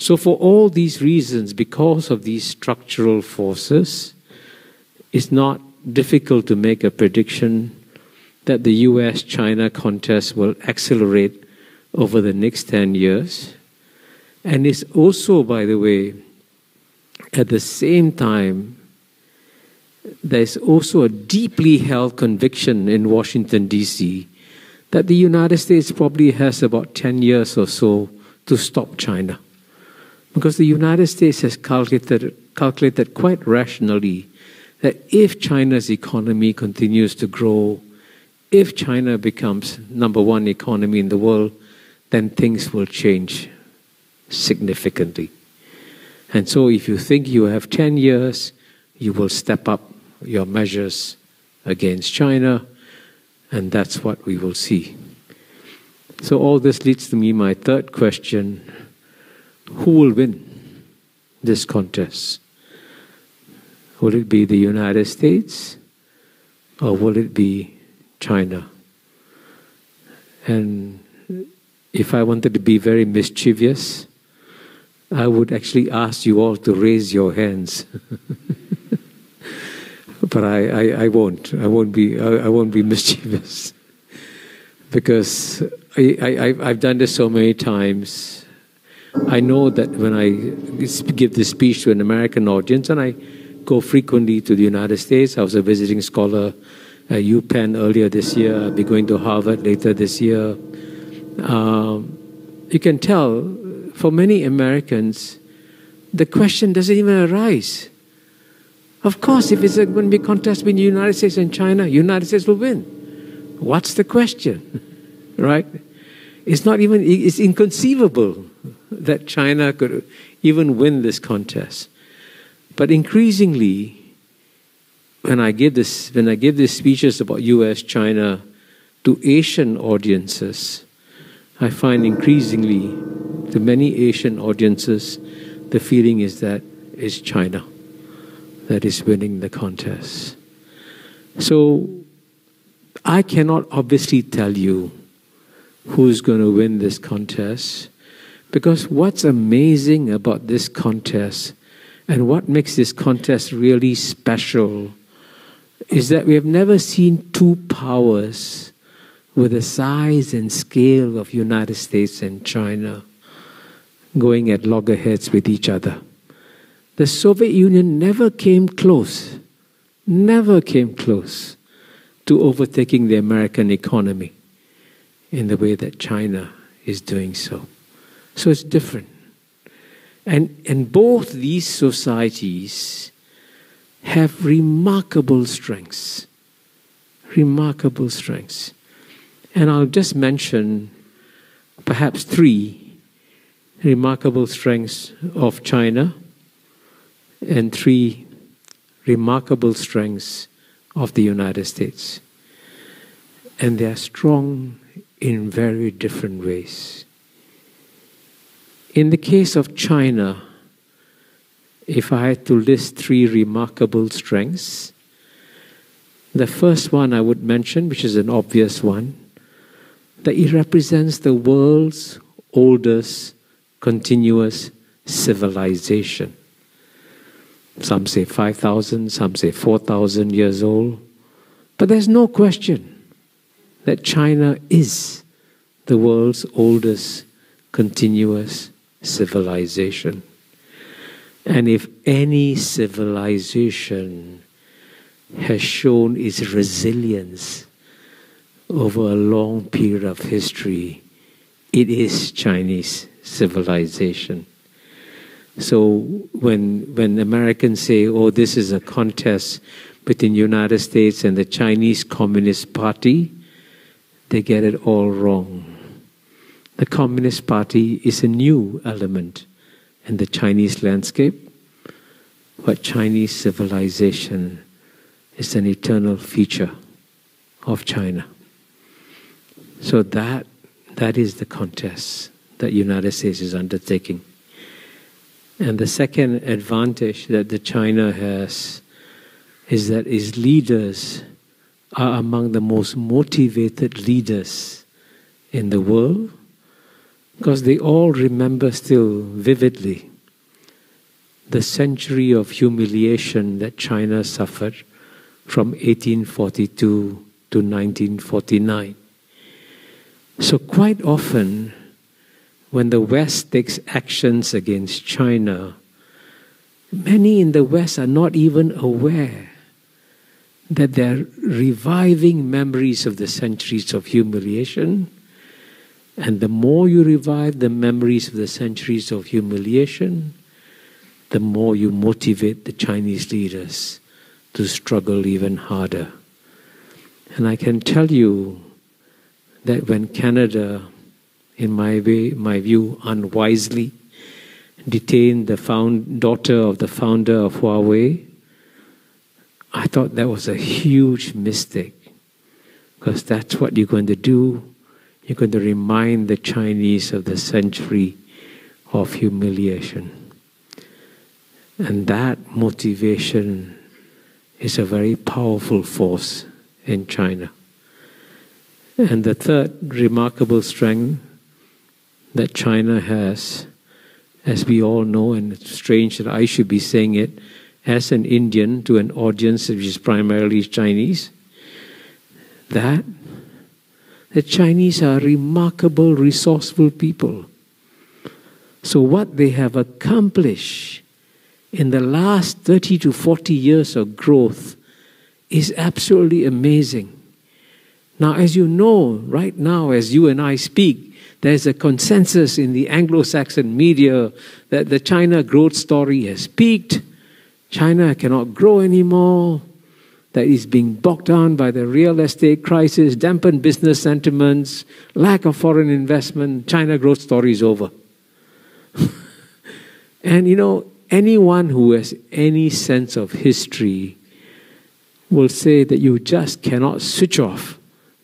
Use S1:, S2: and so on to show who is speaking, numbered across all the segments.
S1: So for all these reasons, because of these structural forces, it's not difficult to make a prediction that the US-China contest will accelerate over the next 10 years. And it's also, by the way, at the same time, there's also a deeply held conviction in Washington, D.C., that the United States probably has about 10 years or so to stop China. Because the United States has calculated quite rationally that if China's economy continues to grow, if China becomes #1 economy in the world, then things will change significantly. And so if you think you have 10 years, you will step up your measures against China, and that's what we will see. So all this leads to me, my third question: who will win this contest? Will it be the United States, or will it be China? And if I wanted to be very mischievous, I would actually ask you all to raise your hands. But I won't. I won't be mischievous, because I've done this so many times. I know that when I give this speech to an American audience, and I go frequently to the United States. I was a visiting scholar at UPenn earlier this year. I'll be going to Harvard later this year. You can tell, for many Americans, the question doesn't even arise. Of course, if it's going to be a contest between the United States and China, United States will win. What's the question, right? It's inconceivable that China could even win this contest. But increasingly, when I give these speeches about US-China to Asian audiences, I find increasingly, to many Asian audiences, the feeling is that it's China that is winning the contest. So I cannot obviously tell you who's going to win this contest, because what's amazing about this contest and what makes this contest really special is that we have never seen two powers with the size and scale of United States and China going at loggerheads with each other. The Soviet Union never came close to overtaking the American economy in the way that China is doing so. So it's different. And both these societies have remarkable strengths. Remarkable strengths. And I'll just mention perhaps 3 remarkable strengths of China and 3 remarkable strengths of the United States. And they are strong in very different ways. In the case of China, if I had to list 3 remarkable strengths, the first one I would mention, which is an obvious one, that it represents the world's oldest continuous civilization. Some say 5,000, some say 4,000 years old. But there's no question that China is the world's oldest continuous civilization. And if any civilization has shown its resilience over a long period of history, it is Chinese civilization. So when Americans say, oh, this is a contest between the United States and the Chinese Communist Party, they get it all wrong. The Communist Party is a new element in the Chinese landscape, but Chinese civilization is an eternal feature of China. So that is the contest that the United States is undertaking. And the second advantage that the China has is that its leaders are among the most motivated leaders in the world. because they all remember still vividly the century of humiliation that China suffered from 1842 to 1949. So quite often, when the West takes actions against China, many in the West are not even aware that they're reviving memories of the centuries of humiliation. And the more you revive the memories of the centuries of humiliation, the more you motivate the Chinese leaders to struggle even harder. And I can tell you that when Canada, in my view, unwisely detained the daughter of the founder of Huawei, I thought that was a huge mistake, because that's what you're going to do. You're going to remind the Chinese of the century of humiliation. And that motivation is a very powerful force in China. And the third remarkable strength that China has, as we all know, and it's strange that I should be saying it as an Indian to an audience which is primarily Chinese, that the Chinese are remarkable, resourceful people. So what they have accomplished in the last 30 to 40 years of growth is absolutely amazing. Now, as you know, right now, as you and I speak, there's a consensus in the Anglo-Saxon media that the China growth story has peaked. China cannot grow anymore. That is being bogged down by the real estate crisis, dampened business sentiments, lack of foreign investment. China growth story is over. And you know, anyone who has any sense of history will say that you just cannot switch off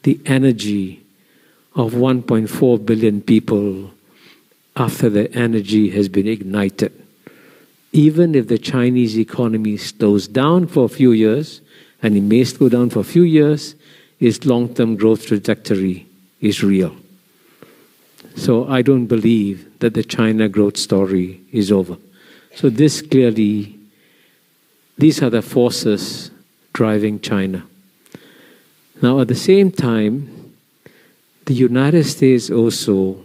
S1: the energy of 1.4 billion people after the energy has been ignited. Even if the Chinese economy slows down for a few years, and it may slow down for a few years, its long-term growth trajectory is real. So I don't believe that the China growth story is over. So these are the forces driving China. Now at the same time, the United States also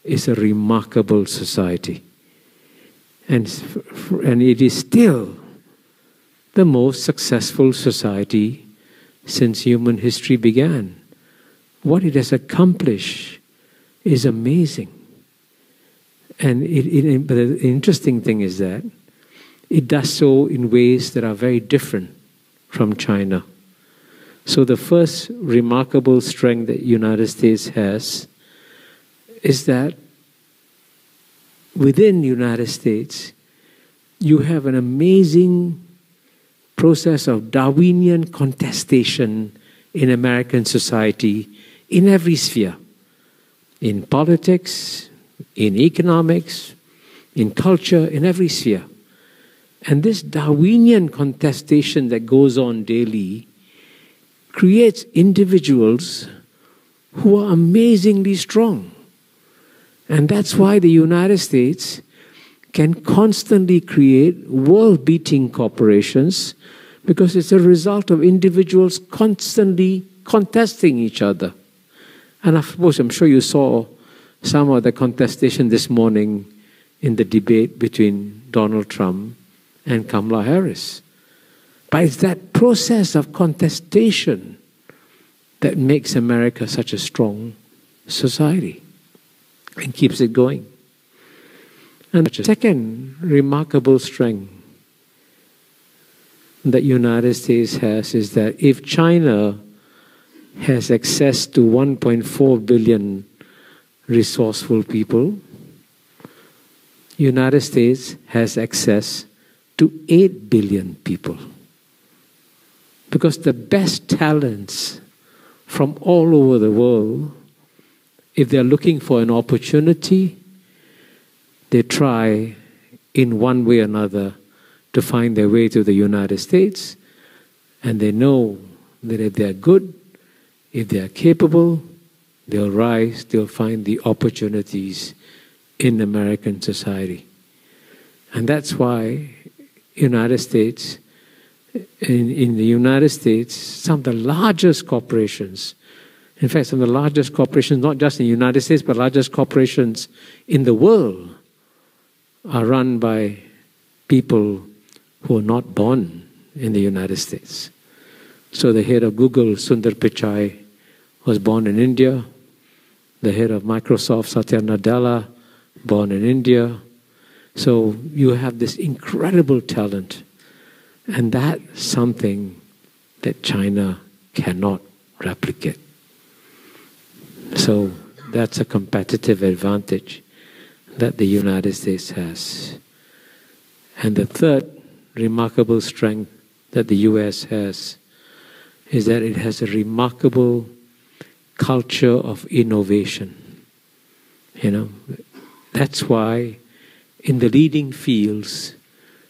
S1: is a remarkable society. And it is still the most successful society since human history began. What it has accomplished is amazing. And but the interesting thing is that it does so in ways that are very different from China. So the first remarkable strength that the United States has is that within the United States, you have an amazing process of Darwinian contestation in American society in every sphere. In politics, in economics, in culture, in every sphere. And this Darwinian contestation that goes on daily creates individuals who are amazingly strong. And that's why the United States can constantly create world-beating corporations, because it's a result of individuals constantly contesting each other. And of course, I'm sure you saw some of the contestation this morning in the debate between Donald Trump and Kamala Harris. But it's that process of contestation that makes America such a strong society and keeps it going. And the second remarkable strength that the United States has is that if China has access to 1.4 billion resourceful people, United States has access to 8 billion people. Because the best talents from all over the world, if they're looking for an opportunity, they try in one way or another to find their way to the United States, and they know that if they're good, if they're capable, they'll rise, they'll find the opportunities in American society. And that's why United States, in the United States, some of the largest corporations, in fact, some of the largest corporations, not just in the United States, but largest corporations in the world, are run by people who are not born in the United States. So the head of Google, Sundar Pichai, was born in India. The head of Microsoft, Satya Nadella, born in India. So you have this incredible talent. And that's something that China cannot replicate. So that's a competitive advantage that the United States has. And the third remarkable strength that the US has is that it has a remarkable culture of innovation. You know, that's why in the leading fields,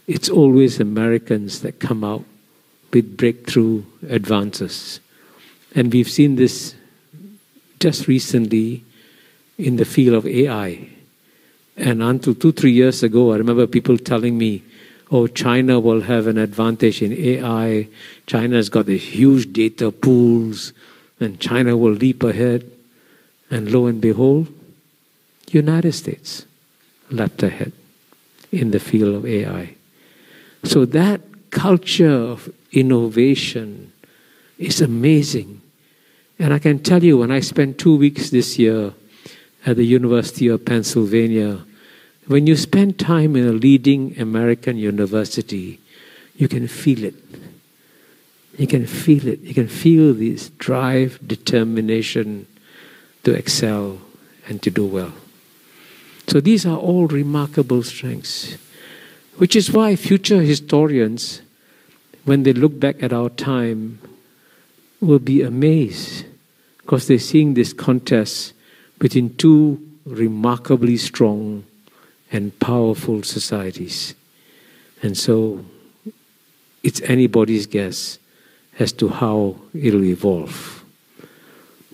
S1: it's always Americans that come out with breakthrough advances. And we've seen this just recently in the field of AI. And until 2-3 years ago, I remember people telling me, oh, China will have an advantage in AI. China's got these huge data pools, and China will leap ahead. And lo and behold, United States leapt ahead in the field of AI. So that culture of innovation is amazing. And I can tell you, when I spent 2 weeks this year at the University of Pennsylvania, when you spend time in a leading American university, you can feel it. You can feel it. You can feel this drive, determination to excel and to do well. So these are all remarkable strengths, which is why future historians, when they look back at our time, will be amazed, because they're seeing this contest between two remarkably strong and powerful societies. And so it's anybody's guess as to how it'll evolve.